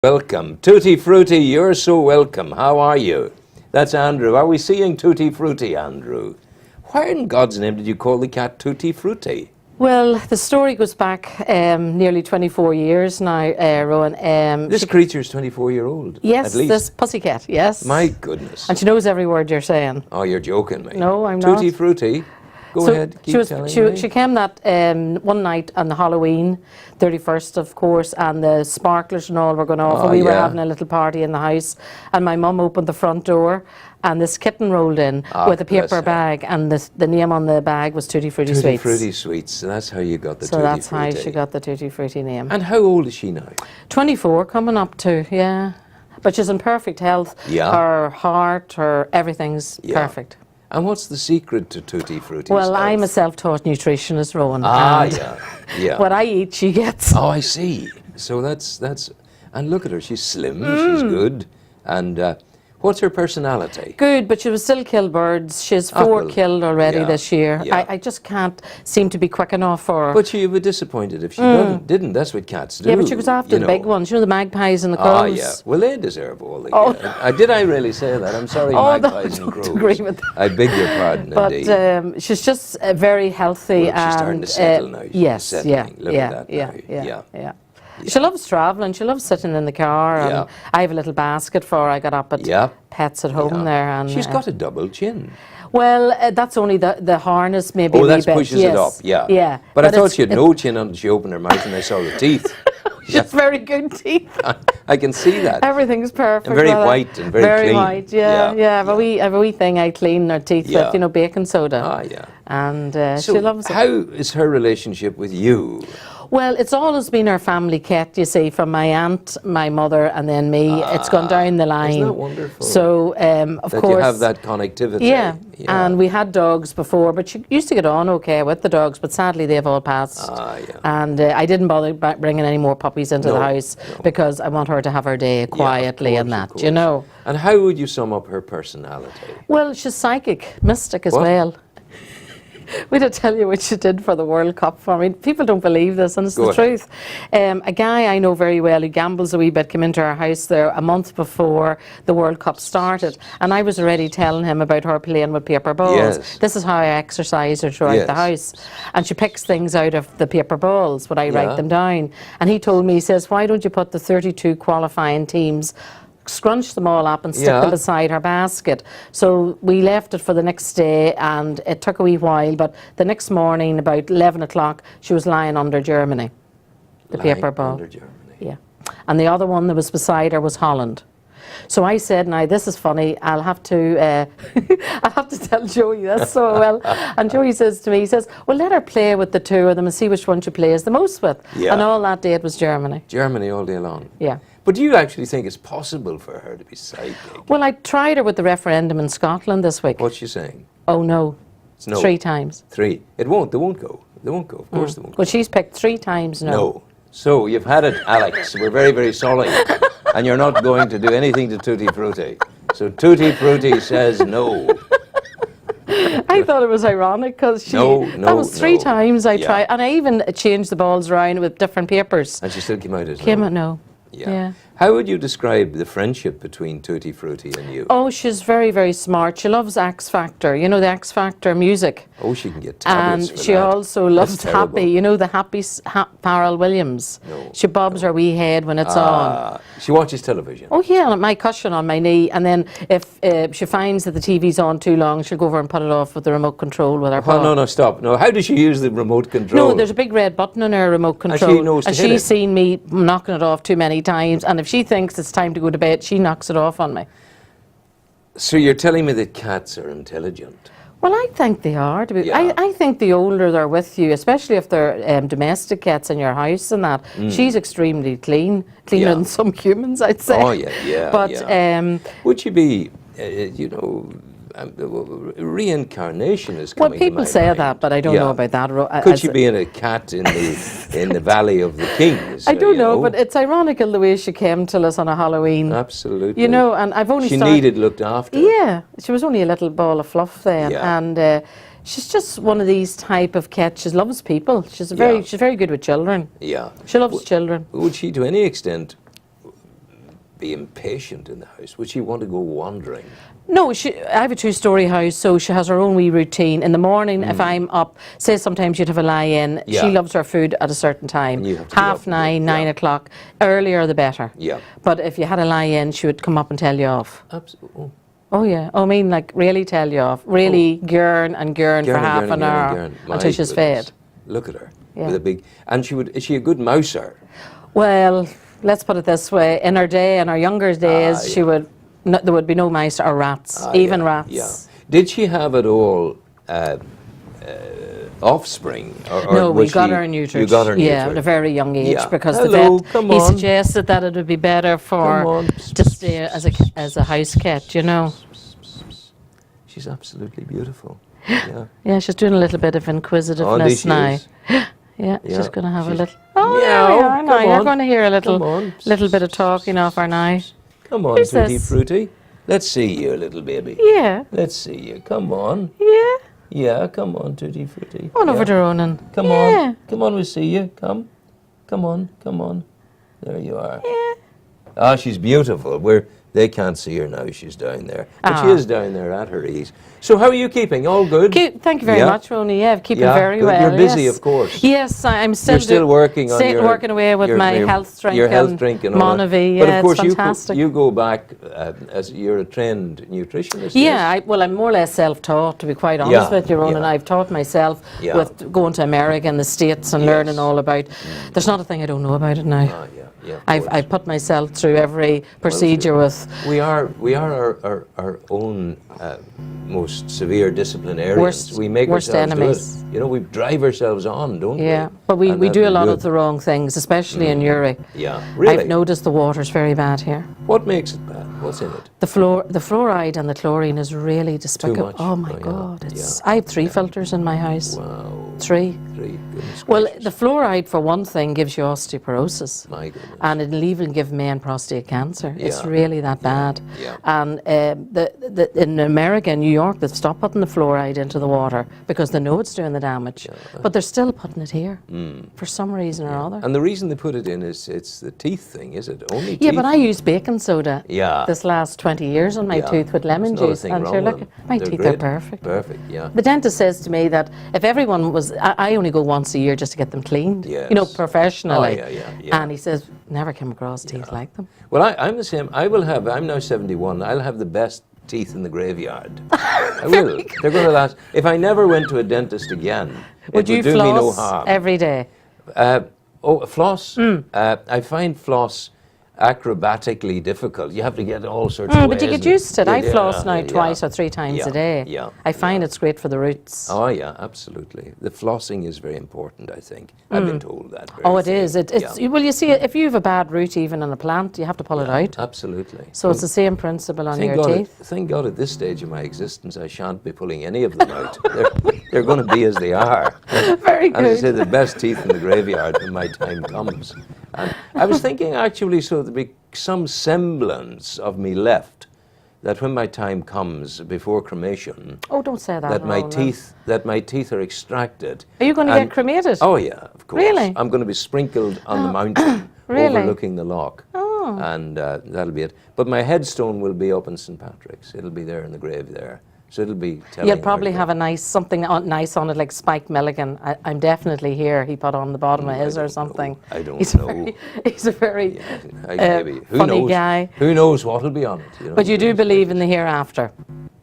Welcome. Tutti Frutti, you're so welcome. How are you? That's Andrew. Are we seeing Tutti Frutti, Andrew? Why in God's name did you call the cat Tutti Frutti? Well, the story goes back nearly 24 years now, Rowan. This creature's 24-year-old. Yes, at least. this pussycat, yes. My goodness. And she knows every word you're saying. Oh, you're joking me. No, I'm Tutti not. Frutti. Go ahead, keep telling me. She came that one night on the Halloween, 31st of course, and the sparklers and all were going off, and we were having a little party in the house, and my mum opened the front door, and this kitten rolled in with a paper bag, and the name on the bag was Tutti Frutti Sweets. Tutti Frutti Sweets, so that's how you got the Tutti Frutti. So that's how she got the Tutti Frutti name. And how old is she now? 24, coming up to, yeah. But she's in perfect health. Yeah. Her heart, her everything's perfect. And what's the secret to Tutti Frutti? Well, I'm a self-taught nutritionist, Rowan. Yeah. What I eat, she gets. Oh, I see. So that's, and look at her. She's slim. She's good. And what's her personality? Good, but she was still kill birds. She's four killed already this year. Yeah. I just can't seem to be quick enough for her. But she'd be disappointed if she didn't. That's what cats do. Yeah, but she goes after the big ones. You know, the magpies and the crows. Oh, yeah. Well, they deserve all the... Did I really say that? I'm sorry, magpies and crows. Agree with that. I beg your pardon, indeed. But she's just very healthy. Well, she's starting to settle now. Yes, settling. Look at that now. Yeah. She loves travelling. She loves sitting in the car. And I have a little basket for her. I got up at Pets at Home there. And she's got a double chin. Well, that's only the harness maybe a wee bit. Oh, that pushes it up, yeah. But I thought she had no chin until she opened her mouth and I saw the teeth. She has very good teeth. I can see that. Everything's perfect. And very white and very clean. Very white, yeah. I have a wee thing I clean her teeth with, you know, baking soda. Ah, yeah. And so she loves it. How is her relationship with you? Well, it's always been our family cat, you see, from my aunt, my mother, and then me. It's gone down the line. Isn't that wonderful? So, of course... you have that connectivity. Yeah, and we had dogs before, but she used to get on okay with the dogs, but sadly they've all passed. And I didn't bother bringing any more puppies into the house because I want her to have her day quietly and that, you know. And how would you sum up her personality? Well, she's psychic, mystic as well. Wait, I'll tell you what she did for the World Cup for me. People don't believe this, and it's the truth. A guy I know very well who gambles a wee bit came into our house there a month before the World Cup started, and I was already telling him about her playing with paper balls. Yes. This is how I exercise her throughout the house. And she picks things out of the paper balls when I write them down. And he told me, he says, why don't you put the 32 qualifying teams, scrunch them all up and stick them beside her basket. So we left it for the next day, and it took a wee while, but the next morning about 11 o'clock she was lying under Germany, the paper ball. Under Germany. Yeah. And the other one that was beside her was Holland. So I said, now this is funny, I'll have to I'll have to tell Joey this so well. And Joey says to me, he says, well, let her play with the two of them and see which one she plays the most with. And all that day it was Germany. Germany all day long. Yeah. But do you actually think it's possible for her to be psychic? Well, I tried her with the referendum in Scotland this week. What's she saying? Oh, no. It's no. 3 times. 3. It won't. They won't go. They won't go. Of course they won't go. Well, she's picked 3 times no. No. So you've had it, Alex. We're very, very sorry. And you're not going to do anything to Tutti Frutti. So Tutti Frutti says no. I thought it was ironic because that was 3 times I tried. And I even changed the balls around with different papers. And she still came out as no. Came out no. Yeah. How would you describe the friendship between Tutti Frutti and you? Oh, she's very, very smart. She loves X Factor. You know, the X Factor music. Oh, she can get tablets And for she that. also loves Happy. You know, the Happy Pharrell Williams. No. She bobs her wee head when it's on. She watches television. Oh, yeah, my cushion on my knee. And then if she finds that the TV's on too long, she'll go over and put it off with the remote control with her paw. Oh, no, stop. No, how does she use the remote control? No, there's a big red button on her remote control. And she knows to hit it. She's seen me knocking it off too many times. And if she thinks it's time to go to bed, she knocks it off on me. So you're telling me that cats are intelligent? Well, I think they are. I think the older they're with you, especially if they're domestic cats in your house and that, she's extremely cleaner than some humans, I'd say. Oh, yeah. But would she be, reincarnation is coming well, people to my say mind. that, but I don't know about that. Could she be in a cat in the Valley of the Kings? I don't know, but it's ironical the way she came to us on a Halloween. Absolutely. You know, and I've only She needed looked after. Yeah, she was only a little ball of fluff then, and she's just one of these type of cats. She loves people. She's very good with children. Yeah. She loves children. Would she, to any extent, be impatient in the house? Would she want to go wandering? No, I have a two-story house, so she has her own wee routine. In the morning, if I'm up, say sometimes you'd have a lie-in, she loves her food at a certain time, And you have to 9:30, 9 o'clock, earlier the better. Yeah. But if you had a lie-in, she would come up and tell you off. Absolutely. Oh yeah, I mean like really tell you off, really gurn for half an hour until she's fed. Look at her with a big, and is she a good mouser? Well, let's put it this way, in her day, in her younger days, she would, there would be no mice or rats, even rats. Yeah. Did she have at all offspring? No, we got her neutered. You got her neutered? Yeah, at a very young age, because Hello, the vet, he suggested that it would be better for to stay as a house cat, you know. She's absolutely beautiful. Yeah. Yeah, she's doing a little bit of inquisitiveness now. Yeah, she's going to have a little. Oh, yeah, now you're going to hear a little bit of talking off her now. Come on, Tutti Frutti. Let's see you, little baby. Yeah. Let's see you. Come on. Yeah. Yeah, come on, Tutti Frutti. On over to Ronan. Come on. Come on, we'll see you. Come. Come on, come on. There you are. Yeah. Ah, she's beautiful. They can't see her now, she's down there. But she is down there at her ease. So how are you keeping? All good? Thank you very much, Ronnie. Yeah, keeping very good. well. You're busy, of course. Yes, I'm still, You're still working on working away with my health drink. Your health drink and all McAleavey, that. But of course, it's fantastic. you go back as you're a trained nutritionist. Yeah, I'm more or less self-taught, to be quite honest with you, Ronan. I've taught myself with going to America and the States and learning all about. There's not a thing I don't know about it now. I've put myself through every procedure with. We are our own most severe disciplinarians. We make worst ourselves enemies. do it. You know, we drive ourselves on, don't we? Yeah, but we do a lot of the wrong things, especially in Uri. Yeah, really. I've noticed the water's very bad here. What makes it bad? What's in it? The fluoride and the chlorine is really despicable. Too much? Oh my God! I have 3 filters in my house. Wow. 3. Goodness Well, gracious. the fluoride, for one thing, gives you osteoporosis. My goodness. And it'll even give men prostate cancer. It's really that bad. Yeah. And in America, in New York, they've stopped putting the fluoride into the water because they know it's doing the damage. But they're still putting it here for some reason or other. And the reason they put it in is it's the teeth thing, is it? Only teeth? Yeah, but I used baking soda this last 20 years on my tooth with lemon juice. And sure, look, my teeth are perfect. Perfect, yeah. The dentist says to me that if everyone was, I only go once a year just to get them cleaned, you know, professionally. And he says, never came across teeth like them. Well, I'm the same. I'm now 71. I'll have the best teeth in the graveyard. I will. They're going to last. If I never went to a dentist again, would you do floss me no harm. every day? Floss? I find floss acrobatically difficult. You have to get all sorts of ways. But you get used to it. I floss now twice or 3 times a day. I find it's great for the roots. Oh yeah, absolutely. The flossing is very important, I think. I've been told that. It is. Well, you see, if you have a bad root even in a plant, you have to pull it out. Absolutely. So it's the same principle on your teeth. Thank God at this stage of my existence I shan't be pulling any of them out. They're going to be as they are. Very good. And I say the best teeth in the graveyard when my time comes. And I was thinking actually, so there'll be some semblance of me left, that when my time comes before cremation. Oh, don't say that. That my teeth are extracted. Are you going to get cremated? Oh yeah, of course. Really? I'm going to be sprinkled on the mountain overlooking the loch. Oh. And that'll be it. But my headstone will be up in St. Patrick's. It'll be there in the grave there. So it'll be telling. You'll probably have something nice on it, like Spike Milligan. I'm definitely here. He put on the bottom of his or something. I don't know. He's a very funny guy. Who knows what'll be on it? You know? But you do believe in the hereafter?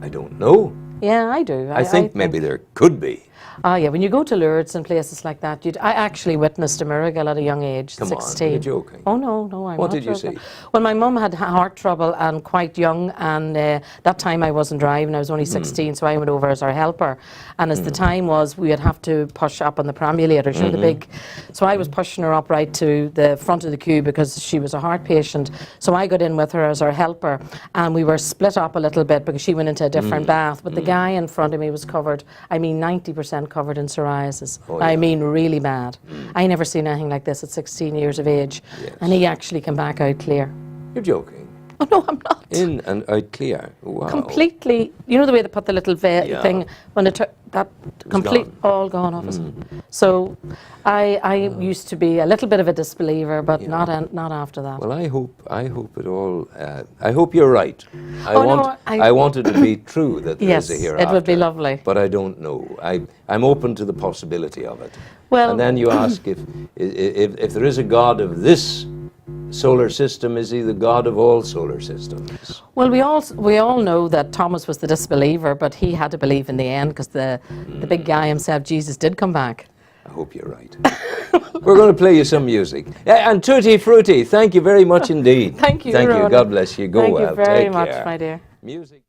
I don't know. Yeah, I do. I think maybe there could be. Ah, yeah, when you go to Lourdes and places like that, I actually witnessed a miracle at a young age, 16. Come on, you're joking. Oh, no, I'm not joking. What did you see? Well, my mum had heart trouble and quite young, and that time I wasn't driving, I was only 16, so I went over as her helper. And as the time was, we'd have to push up on the perambulator, the big... So I was pushing her up right to the front of the queue because she was a heart patient. So I got in with her as her helper, and we were split up a little bit because she went into a different bath, but the guy in front of me was covered, 90% covered in psoriasis. I mean, really bad. I never seen anything like this at 16 years of age. Yes. And he actually came back out clear. You're joking. Oh, no, I'm not. In and out clear. Wow. Completely. You know the way they put the little thing, when it all gone off us. So I used to be a little bit of a disbeliever, but not after that. Well, I hope it all. I hope you're right. I want it to be true that there is a hereafter. It would be lovely. But I don't know. I'm open to the possibility of it. Well, and then you ask if there is a God of this solar system, is he the God of all solar systems? Well, we all know that Thomas was the disbeliever, but he had to believe in the end, because the big guy himself, Jesus, did come back. I hope you're right. We're going to play you some music. And Tutti Frutti, thank you very much indeed. Thank you, Thank you. Ronan. God bless you. Go Thank well. you very Take much, care. my dear. Music.